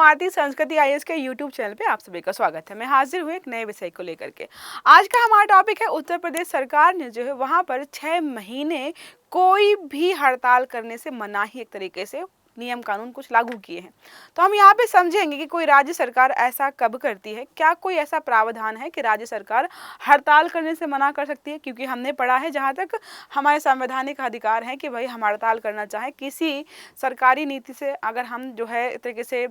आरती संस्कृति आईएएस के YouTube channel पे आप सभी का स्वागत है। मैं हाजिर हूँ एक नए विषय को लेकर के। आज का हमारा टॉपिक है उत्तर प्रदेश सरकार ने जो है वहाँ पर 6 महीने कोई भी हड़ताल करने से मनाही एक तरीके से नियम कानून कुछ लागू किए हैं। तो हम यहाँ पे समझेंगे कि कोई राज्य सरकार ऐसा कब करती है, क्या कोई ऐसा प्रावधान है कि राज्य सरकार हड़ताल करने से मना कर सकती है। क्योंकि हमने पढ़ा है, जहाँ तक हमारे संवैधानिक अधिकार है कि भाई हम हड़ताल करना चाहें किसी सरकारी नीति से, अगर हम जो है एक तरीके से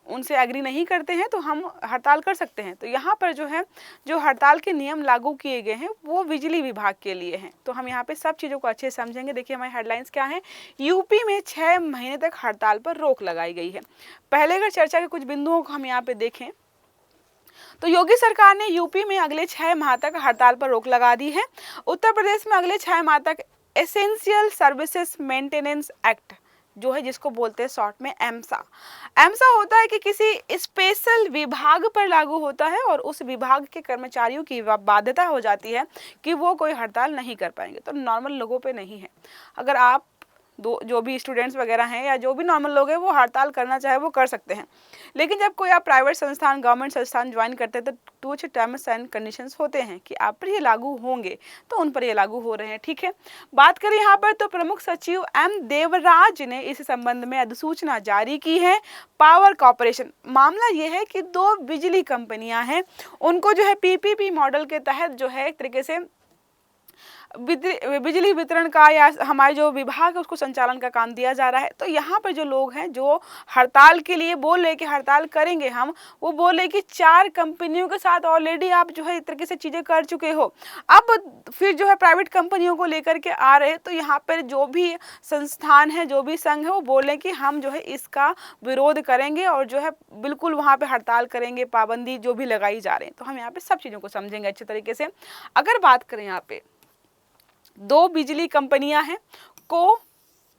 उनसे एग्री नहीं करते हैं तो हम हड़ताल कर सकते हैं। तो यहाँ पर जो है जो हड़ताल के नियम लागू किए गए हैं वो बिजली विभाग के लिए हैं। तो हम यहाँ पे सब चीज़ों को अच्छे से समझेंगे। देखिए हमारी हेडलाइंस क्या है। यूपी में 6 महीने तक हड़ताल पर रोक लगाई गई है। पहले अगर चर्चा के कुछ बिंदुओं को हम यहाँ पे देखें तो योगी सरकार ने यूपी में अगले 6 माह तक हड़ताल पर रोक लगा दी है। उत्तर प्रदेश में अगले 6 माह तक एसेंशियल सर्विसेज मेंटेनेंस एक्ट जो है, जिसको बोलते हैं शॉर्ट में एमसा होता है कि किसी स्पेशल विभाग पर लागू होता है और उस विभाग के कर्मचारियों की बाध्यता हो जाती है कि वो कोई हड़ताल नहीं कर पाएंगे। तो नॉर्मल लोगों पे नहीं है। अगर आप जो भी स्टूडेंट्स वगैरह हैं या जो भी नॉर्मल लोग हैं वो हड़ताल करना चाहे वो कर सकते हैं। लेकिन जब कोई आप प्राइवेट संस्थान, गवर्नमेंट संस्थान ज्वाइन करते हैं तो कुछ टर्म्स एंड कंडीशंस होते हैं कि आप पर ये लागू होंगे, तो उन पर ये लागू हो रहे हैं। ठीक है, बात करें यहाँ पर तो प्रमुख सचिव एम देवराज ने इस संबंध में अधिसूचना जारी की है। पावर कॉर्पोरेशन, मामला ये है कि 2 बिजली कंपनियां हैं, उनको जो है पीपीपी मॉडल के तहत जो है एक तरीके से बिजली वितरण का या हमारे जो विभाग है उसको संचालन का काम दिया जा रहा है। तो यहाँ पर जो लोग हैं जो हड़ताल के लिए बोल रहे कि हड़ताल करेंगे हम, वो बोल रहे कि 4 कंपनियों के साथ ऑलरेडी आप जो है इस तरीके से चीज़ें कर चुके हो, अब फिर जो है प्राइवेट कंपनियों को लेकर के आ रहे। तो यहाँ पर जो भी संस्थान है, जो भी संघ है, वो बोल रहे कि हम जो है इसका विरोध करेंगे और जो है बिल्कुल वहाँ पर हड़ताल करेंगे, पाबंदी जो भी लगाई जा रही है। तो हम यहाँ पर सब चीज़ों को समझेंगे अच्छे तरीके से। अगर बात करें यहाँ पे 2 बिजली कंपनियां हैं, को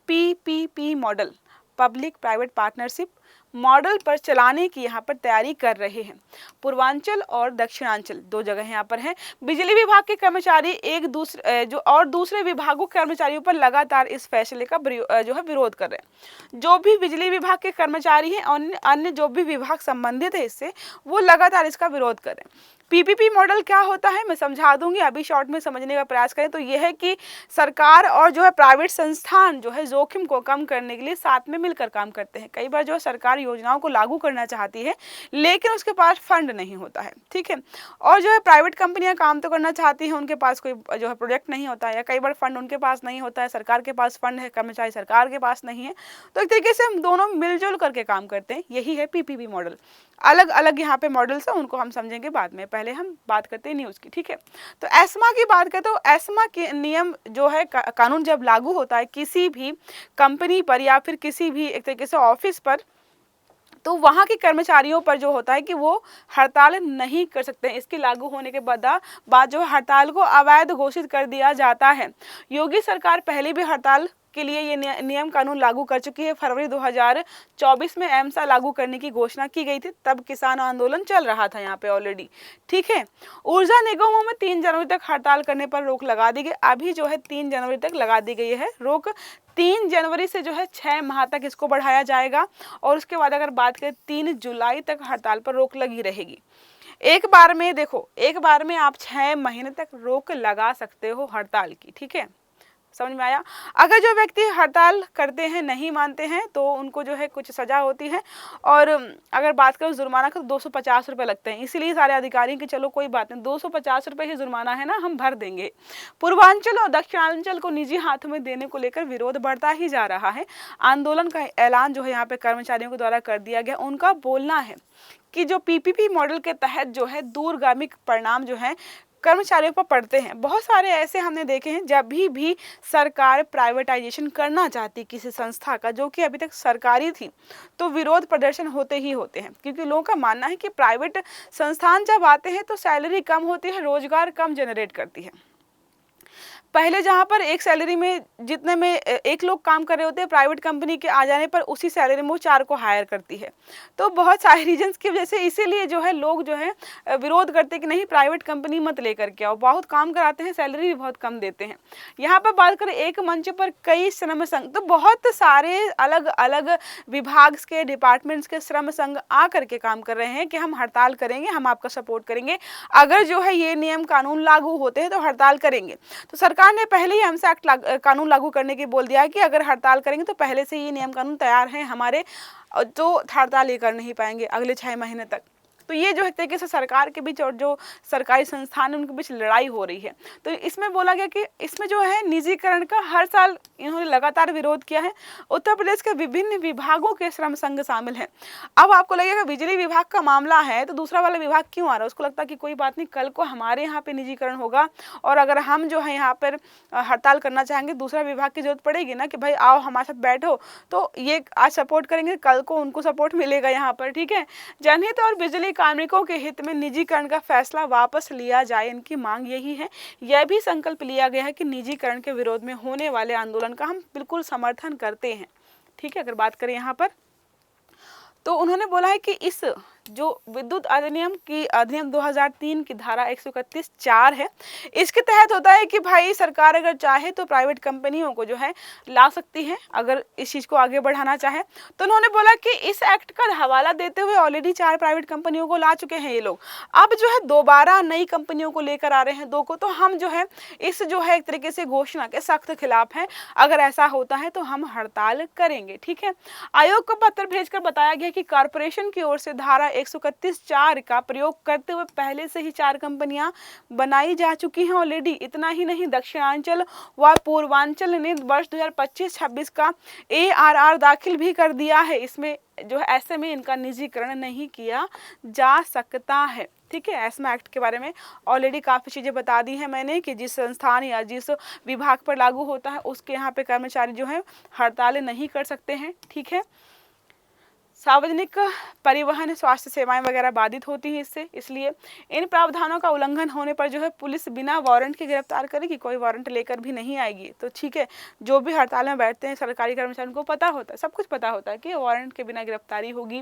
PPP model, public private partnership model पर चलाने की यहाँ पर तैयारी कर रहे हैं। पूर्वांचल और दक्षिणांचल 2 जगह यहाँ पर हैं। बिजली विभाग के कर्मचारी एक दूसरे दूसरे विभागों के कर्मचारियों पर लगातार इस फैसले का जो है विरोध कर रहे हैं। जो भी बिजली विभाग के कर्मचारी हैं और अन्य जो भी विभाग संबंधित है इससे, वो लगातार इसका विरोध कर रहे हैं। पीपीपी मॉडल क्या होता है मैं समझा दूंगी, अभी शॉर्ट में समझने का प्रयास करें तो यह है कि सरकार और जो है प्राइवेट संस्थान जो है जोखिम को कम करने के लिए साथ में मिलकर काम करते हैं। कई बार जो है सरकार योजनाओं को लागू करना चाहती है लेकिन उसके पास फंड नहीं होता है। ठीक है, और जो है प्राइवेट कंपनियां काम तो करना चाहती हैं, उनके पास कोई जो है प्रोजेक्ट नहीं होता है, या कई बार फंड उनके पास नहीं होता है, सरकार के पास फंड है, कर्मचारी सरकार के पास नहीं है। तो एक तरीके से हम दोनों मिलजुल करके काम करते हैं, यही है पीपीपी मॉडल। अलग अलग यहाँ पे मॉडल्स हैं, उनको हम समझेंगे बाद में, पहले हम बात करते हैं न्यूज़ की। ठीक है, तो एस्मा की बात करें तो एस्मा के नियम जो है कानून जब लागू होता है किसी भी कंपनी पर या फिर किसी भी एक तरीके से ऑफिस पर, तो वहाँ के कर्मचारियों पर जो होता है कि वो हड़ताल नहीं कर सकते हैं। इसके लागू होने के बाद जो हड़ताल को अवैध घोषित कर दिया जाता है। योगी सरकार पहले भी हड़ताल के लिए ये नियम कानून लागू कर चुकी है। फरवरी 2024 में एमसा लागू करने की घोषणा की गई थी, तब किसान आंदोलन चल रहा था यहाँ पे ऑलरेडी। ठीक है, ऊर्जा निगमों में 3 जनवरी तक हड़ताल करने पर रोक लगा दी गई। अभी जो है 3 जनवरी तक लगा दी गई है रोक। 3 जनवरी से जो है 6 माह तक इसको बढ़ाया जाएगा और उसके बाद अगर बात करें 3 जुलाई तक हड़ताल पर रोक लगी रहेगी। एक बार में आप 6 महीने तक रोक लगा सकते हो हड़ताल की। ठीक है, समझ में आया। अगर जो व्यक्ति हड़ताल करते हैं, नहीं मानते हैं, तो उनको जो है कुछ सजा होती है। और अगर बात करें जुर्माना का तो 250 रुपये लगते हैं। इसीलिए सारे अधिकारी कि चलो कोई बात नहीं, 250 रुपये ही जुर्माना है ना, हम भर देंगे। पूर्वांचल और दक्षिणांचल को निजी हाथों में देने को लेकर विरोध बढ़ता ही जा रहा है। आंदोलन का ऐलान जो है यहाँ पे कर्मचारियों के द्वारा कर दिया गया। उनका बोलना है कि जो पीपीपी मॉडल के तहत जो है दूरगामी परिणाम जो है कर्मचारियों पर पड़ते हैं। बहुत सारे ऐसे हमने देखे हैं, जब भी सरकार प्राइवेटाइजेशन करना चाहती किसी संस्था का जो कि अभी तक सरकारी थी, तो विरोध प्रदर्शन होते ही होते हैं। क्योंकि लोगों का मानना है कि प्राइवेट संस्थान जब आते हैं तो सैलरी कम होती है, रोजगार कम जनरेट करती है। पहले जहाँ पर एक सैलरी में जितने में एक लोग काम कर रहे होते हैं, प्राइवेट कंपनी के आ जाने पर उसी सैलरी में वो 4 को हायर करती है। तो बहुत सारे रीजंस की वजह से इसीलिए जो है लोग जो है विरोध करते हैं कि नहीं प्राइवेट कंपनी मत लेकर के आओ, बहुत काम कराते हैं, सैलरी भी बहुत कम देते हैं। यहाँ पर बात करें एक मंच पर कई श्रम संघ, तो बहुत सारे अलग अलग विभाग के डिपार्टमेंट्स के श्रम संघ आ करके काम कर रहे हैं कि हम हड़ताल करेंगे, हम आपका सपोर्ट करेंगे, अगर जो है ये नियम कानून लागू होते हैं तो हड़ताल करेंगे। तो सरकार ने पहले ही हमसे कानून लागू करने की बोल दिया है कि अगर हड़ताल करेंगे तो पहले से ये नियम कानून तैयार हैं हमारे, तो हड़ताल ये कर नहीं पाएंगे अगले 6 महीने तक। तो ये जो है तरीके से सरकार के बीच और जो सरकारी संस्थान है उनके बीच लड़ाई हो रही है। तो इसमें बोला गया कि इसमें जो है निजीकरण का हर साल इन्होंने लगातार विरोध किया है। उत्तर प्रदेश के विभिन्न विभागों के श्रम संघ शामिल हैं। अब आपको लगेगा बिजली विभाग का मामला है तो दूसरा वाला विभाग क्यों आ रहा है, उसको लगता है कि कोई बात नहीं, कल को हमारे यहाँ पे निजीकरण होगा और अगर हम जो है यहाँ पर हड़ताल करना चाहेंगे, दूसरा विभाग की जरूरत पड़ेगी ना कि भाई आओ हमारे साथ बैठो, तो ये आज सपोर्ट करेंगे, कल को उनको सपोर्ट मिलेगा यहाँ पर। ठीक है, जनहित और बिजली कार्मिकों के हित में निजीकरण का फैसला वापस लिया जाए, इनकी मांग यही है। यह भी संकल्प लिया गया है कि निजीकरण के विरोध में होने वाले आंदोलन का हम बिल्कुल समर्थन करते हैं। ठीक है, अगर बात करें यहाँ पर तो उन्होंने बोला है कि इस जो विद्युत अधिनियम 2003 की धारा 131(4) है, इसके तहत होता है कि भाई सरकार अगर चाहे तो प्राइवेट कंपनियों को जो है ला सकती है अगर इस चीज़ को आगे बढ़ाना चाहे। तो उन्होंने बोला कि इस एक्ट का हवाला देते हुए ऑलरेडी 4 प्राइवेट कंपनियों को ला चुके हैं ये लोग, अब जो है दोबारा नई कंपनियों को लेकर आ रहे हैं 2 को। तो हम जो है इस जो है एक तरीके से घोषणा के सख्त खिलाफ हैं, अगर ऐसा होता है तो हम हड़ताल करेंगे। ठीक है, आयोग को पत्र भेजकर बताया गया कि कॉर्पोरेशन की ओर से धारा 131(4) का प्रयोग करते हुए पहले से ही 4 कंपनियां बनाई जा चुकी हैं ऑलरेडी। इतना ही नहीं, दक्षिणांचल व पूर्वांचल ने वर्ष 2025-26 का ARR दाखिल भी कर दिया है। इसमें जो है ऐसे में इनका निजीकरण नहीं किया जा सकता है। ठीक है, एस्मा एक्ट के बारे में ऑलरेडी काफ़ी चीज़ें बता दी हैं मैंने कि जिस संस्थान या जिस विभाग पर लागू होता है उसके यहाँ पे कर्मचारी जो है हड़तालें नहीं कर सकते हैं। ठीक है, सार्वजनिक परिवहन स्वास्थ्य सेवाएं वगैरह बाधित होती हैं इससे, इसलिए इन प्रावधानों का उल्लंघन होने पर जो है पुलिस बिना वारंट के गिरफ्तार करेगी, कोई वारंट लेकर भी नहीं आएगी। तो ठीक है, जो भी हड़ताल में बैठते हैं सरकारी कर्मचारियों को पता होता है, सब कुछ पता होता है कि वारंट के बिना गिरफ्तारी होगी।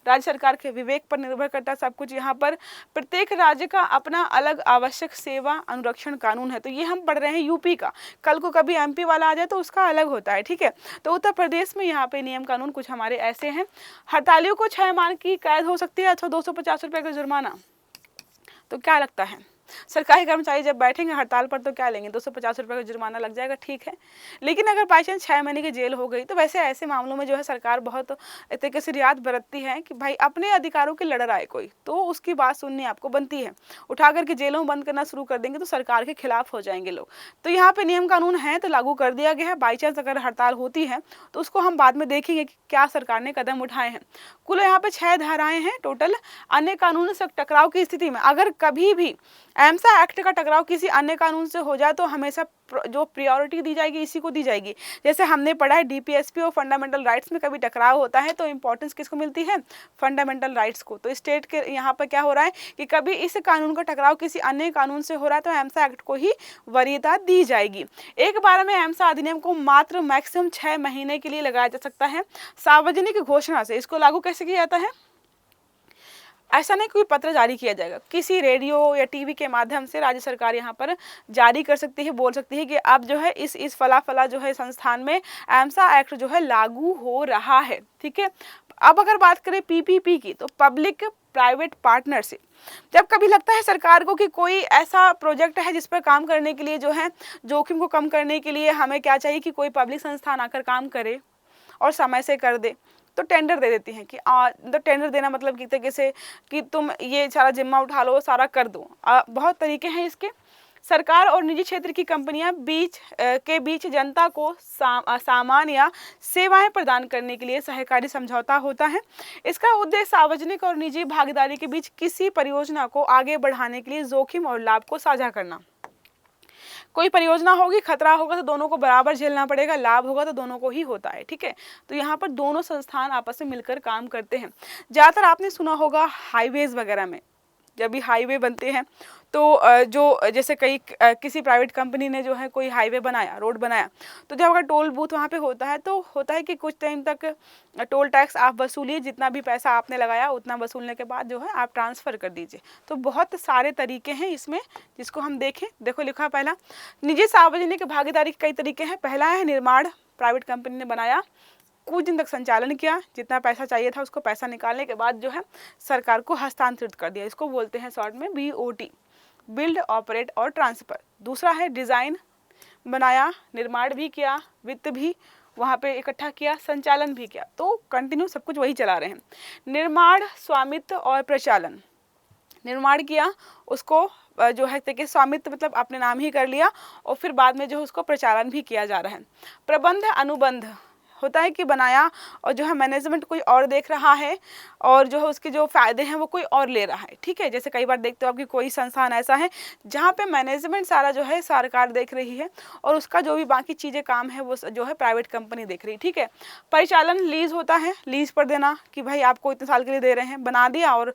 राज्य सरकार के विवेक पर निर्भर करता है सब कुछ। यहाँ पर प्रत्येक राज्य का अपना अलग आवश्यक सेवा अनुरक्षण कानून है। तो ये हम पढ़ रहे हैं यूपी का, कल को कभी MP वाला आ जाए तो उसका अलग होता है। ठीक है, तो उत्तर प्रदेश में यहाँ पे नियम कानून कुछ हमारे ऐसे हैं। हड़तालियों को 6 माह की कैद हो सकती है अथवा 250 रुपये का जुर्माना। तो क्या लगता है, सरकारी कर्मचारी जब बैठेंगे हड़ताल पर तो क्या लेंगे, 250 रुपये का जुर्माना लग जाएगा। ठीक है, लेकिन अगर बाई चांस 6 महीने की जेल हो गई तो वैसे ऐसे मामलों में जो है सरकार बहुत तरीके से रियायत बरतती है कि भाई अपने अधिकारों के लड़ रहा है कोई तो उसकी बात सुननी आपको बनती है। उठा करके जेलों में बंद करना शुरू कर देंगे तो सरकार के खिलाफ हो जाएंगे लोग। तो यहाँ पे नियम कानून है तो लागू कर दिया गया है। बाई चांस अगर हड़ताल होती है तो उसको हम बाद में देखेंगे कि क्या सरकार ने कदम उठाए हैं। कुल यहाँ पे 6 धाराएं हैं टोटल। अन्य कानूनों से टकराव की स्थिति में अगर कभी भी एम्सा एक्ट का टकराव किसी अन्य कानून से हो जाए तो हमेशा जो प्रायोरिटी दी जाएगी इसी को दी जाएगी। जैसे हमने पढ़ा है DPSP और फंडामेंटल राइट्स में कभी टकराव होता है तो इंपॉर्टेंस किसको मिलती है, फंडामेंटल राइट्स को। तो स्टेट के यहाँ पर क्या हो रहा है कि कभी इस कानून का टकराव किसी अन्य कानून से हो रहा है तो एम्सा एक्ट को ही वरीयता दी जाएगी। एक बार में एम्सा अधिनियम को मात्र मैक्सिमम 6 महीने के लिए लगाया जा सकता है सार्वजनिक घोषणा से। इसको लागू कैसे किया जाता है, ऐसा नहीं कोई पत्र जारी किया जाएगा, किसी रेडियो या TV के माध्यम से राज्य सरकार यहाँ पर जारी कर सकती है, बोल सकती है कि अब जो है इस फला जो है संस्थान में एम्सा एक्ट जो है लागू हो रहा है। ठीक है, अब अगर बात करें PPP की तो पब्लिक प्राइवेट पार्टनरशिप, जब कभी लगता है सरकार को कि कोई ऐसा प्रोजेक्ट है जिस पर काम करने के लिए जो है जोखिम को कम करने के लिए हमें क्या चाहिए कि कोई पब्लिक संस्थान आकर काम करे और समय से कर दे, तो टेंडर दे देती हैं कि तो टेंडर देना मतलब कि तरीके से कि तुम ये सारा जिम्मा उठा लो, सारा कर दो। बहुत तरीके हैं इसके। सरकार और निजी क्षेत्र की कंपनियां के बीच जनता को सामान या सेवाएं प्रदान करने के लिए सहकारी समझौता होता है। इसका उद्देश्य सार्वजनिक और निजी भागीदारी के बीच किसी परियोजना को आगे बढ़ाने के लिए जोखिम और लाभ को साझा करना। कोई परियोजना होगी, खतरा होगा तो दोनों को बराबर झेलना पड़ेगा, लाभ होगा तो दोनों को ही होता है। ठीक है, तो यहाँ पर दोनों संस्थान आपस में मिलकर काम करते हैं। ज़्यादातर आपने सुना होगा हाईवेज वगैरह में, जब भी हाईवे बनते हैं तो जो जैसे किसी प्राइवेट कंपनी ने जो है कोई हाईवे बनाया, रोड बनाया, तो जब अगर टोल बूथ वहाँ पे होता है तो होता है कि कुछ टाइम तक टोल टैक्स आप वसूलिए, जितना भी पैसा आपने लगाया उतना वसूलने के बाद जो है आप ट्रांसफ़र कर दीजिए। तो बहुत सारे तरीके हैं इसमें जिसको हम देखें। देखो लिखा पहला, निजी सार्वजनिक भागीदारी के कई तरीके हैं। पहला है निर्माण, प्राइवेट कंपनी ने बनाया, कुछ दिन तक संचालन किया, जितना पैसा चाहिए था उसको पैसा निकालने के बाद जो है सरकार को हस्तांतरित कर दिया। इसको बोलते हैं शॉर्ट में BOT, बिल्ड ऑपरेट और ट्रांसफ़र। दूसरा है डिज़ाइन, बनाया, निर्माण भी किया, वित्त भी वहाँ पे इकट्ठा किया, संचालन भी किया। तो कंटिन्यू सब कुछ वही चला रहे हैं। निर्माण, स्वामित्व और प्रचालन। निर्माण किया, उसको जो है कि स्वामित्व मतलब अपने नाम ही कर लिया, और फिर बाद में जो है उसको प्रचालन भी किया जा रहा है। प्रबंध, अनुबंध होता है कि बनाया और जो है मैनेजमेंट कोई और देख रहा है, और जो है उसके जो फ़ायदे हैं वो कोई और ले रहा है। ठीक है, जैसे कई बार देखते हो आप कि कोई संस्थान ऐसा है जहाँ पे मैनेजमेंट सारा जो है सरकार देख रही है, और उसका जो भी बाकी चीज़ें काम है वो जो है प्राइवेट कंपनी देख रही है। ठीक है, परिचालन, लीज होता है, लीज पर देना कि भाई आपको इतने साल के लिए दे रहे हैं, बना दिया और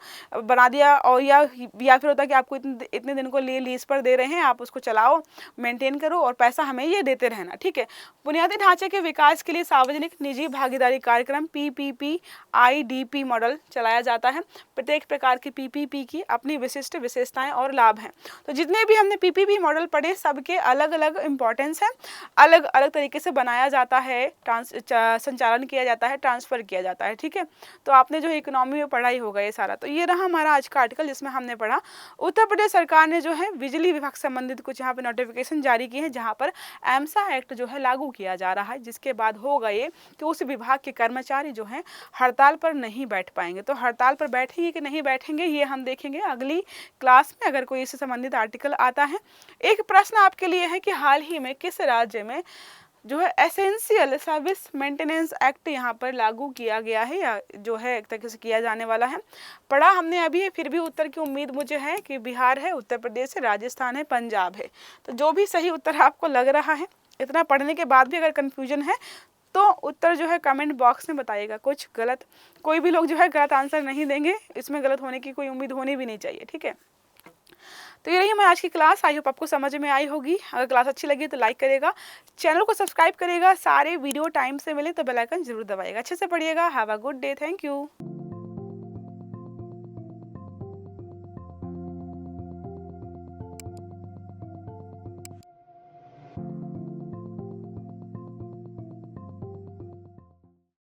या फिर होता है कि आपको इतने दिन को लिए लीज पर दे रहे हैं, आप उसको चलाओ, मेंटेन करो और पैसा हमें ये देते रहना। ठीक है, बुनियादी ढांचे के विकास के लिए सार्वजनिक निजी भागीदारी कार्यक्रम PPP IDP मॉडल चलाया जाता है। प्रत्येक प्रकार की PPP की अपनी विशिष्ट विशेषताएं और लाभ हैं। तो जितने भी हमने PPP मॉडल पढ़े सबके अलग अलग इंपॉर्टेंस है, अलग अलग तरीके से बनाया जाता है, संचालन किया जाता है, ट्रांसफ़र किया जाता है। ठीक है, तो आपने जो इकोनॉमी में पढ़ाई होगा ये सारा। तो ये रहा हमारा आज का आर्टिकल जिसमें हमने पढ़ा उत्तर प्रदेश सरकार ने जो है बिजली विभाग संबंधित कुछ यहाँ पर नोटिफिकेशन जारी किए हैं, जहाँ पर एमसा एक्ट जो है लागू किया जा रहा है, जिसके बाद होगा ये कि उस विभाग के कर्मचारी जो हैं हड़ताल पर नहीं बैठ पाएंगे। तो हड़ताल पर बैठेंगे कि नहीं बैठेंगे ये हम देखेंगे अगली क्लास में, अगर कोई इससे संबंधित आर्टिकल आता है। एक प्रश्न आपके लिए है कि हाल ही में किस राज्य में जो है एसेंशियल सर्विस मेंटेनेंस एक्ट यहाँ पर लागू किया गया है, या जो है एक तरीके से किया जाने वाला है। पढ़ा हमने अभी, फिर भी उत्तर की उम्मीद मुझे है कि बिहार है, उत्तर प्रदेश है, राजस्थान है, पंजाब है। तो जो भी सही उत्तर आपको लग रहा है, इतना पढ़ने के बाद भी अगर कन्फ्यूजन है तो उत्तर जो है कमेंट बॉक्स में बताइएगा। कुछ गलत, कोई भी लोग जो है गलत आंसर नहीं देंगे, इसमें गलत होने की कोई उम्मीद होनी भी नहीं चाहिए। ठीक है, तो ये रही हमारी आज की क्लास। आई होप आपको समझ में आई होगी। अगर क्लास अच्छी लगी तो लाइक करेगा, चैनल को सब्सक्राइब करेगा, सारे वीडियो टाइम से मिले तो बेल आइकन जरूर दबाइएगा। अच्छे से पढ़िएगा। Have a good day, thank you.